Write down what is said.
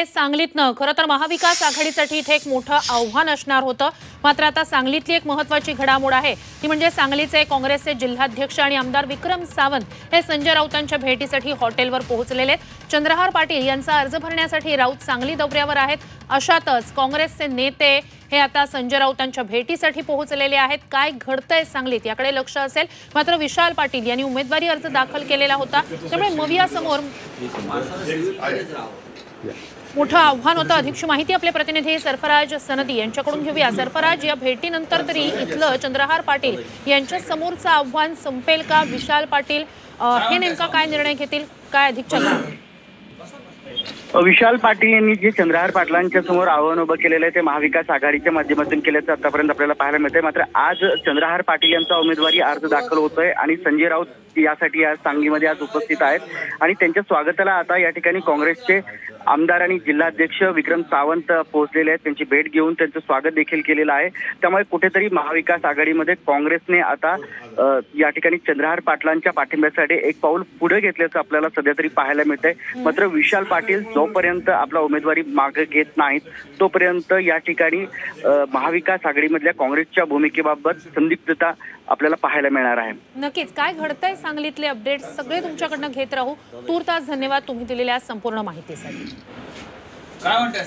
सांगलीतनं खरं तर महाविकास आघाडीसाठी इथे एक मोठं आव्हान असणार होतं। मात्र आता सांगलीतली एक महत्त्वाची घडामोड आहे ती म्हणजे सांगलीचे काँग्रेसचे जिल्हाध्यक्ष आणि आमदार विक्रम सावंत हे संजय राऊतांच्या भेटीसाठी हॉटेलवर पोहोचलेले आहेत। चंद्रहार पाटील यांचा अर्ज भरण्यासाठी राऊत सांगली दौऱ्यावर आहेत। अशातच काँग्रेसचे नेते हे आता संजय राऊतांच्या भेटीसाठी पोहोचलेले आहेत। काय घडतंय सांगलीत याकडे लक्ष असेल। मात्र विशाल पाटील यांनी उमेदवारी अर्ज दाखल केलेला होता, त्यामुळे मवियासमोर मोठं आव्हान होतं। अधिकची माहिती आपले प्रतिनिधी सरफराज सनदी यांच्याकडून घेऊया। सरफराज, या भेटीनंतर तरी इथलं चंद्रहार पाटील यांच्या समोरचं आव्हान संपेल का? विशाल पाटील हे नेमका काय निर्णय घेतील, काय अधिकच्या विशाल पाटील यांनी जे चंद्रहार पाटलांच्या समोर आव्हान उभं केलेलं आहे ते महाविकास आघाडीच्या माध्यमातून केल्याचं आतापर्यंत आपल्याला पाहायला मिळतंय। मात्र आज चंद्रहार पाटील यांचा उमेदवारी अर्ज दाखल होतोय आणि संजय राऊत यासाठी आज सांगलीमध्ये आज उपस्थित आहेत आणि त्यांच्या स्वागताला आता या ठिकाणी काँग्रेसचे आमदार आणि जिल्हाध्यक्ष विक्रम सावंत पोहोचलेले आहेत। त्यांची भेट घेऊन त्यांचं स्वागत देखील केलेलं आहे। त्यामुळे कुठेतरी महाविकास आघाडीमध्ये काँग्रेसने आता या ठिकाणी चंद्रहार पाटलांच्या पाठिंब्यासाठी एक पाऊल पुढे घेतल्याचं आपल्याला सध्या तरी पाहायला मिळतंय। मात्र विशाल पाटील जोपर्यंत आपला उमेदवारी मागे घेत नाहीत तोपर्यंत या ठिकाणी महाविकास आघाडीमधल्या काँग्रेसच्या भूमिकेबाबत संदिग्धता आपल्याला पाहायला मिळणार आहे। नक्कीच काय घडतंय सांगलीतले अपडेट्स सगळे तुमच्याकडनं घेत राहू। तूर्तास धन्यवाद तुम्ही दिलेल्या संपूर्ण माहितीसाठी। काय म्हणताय?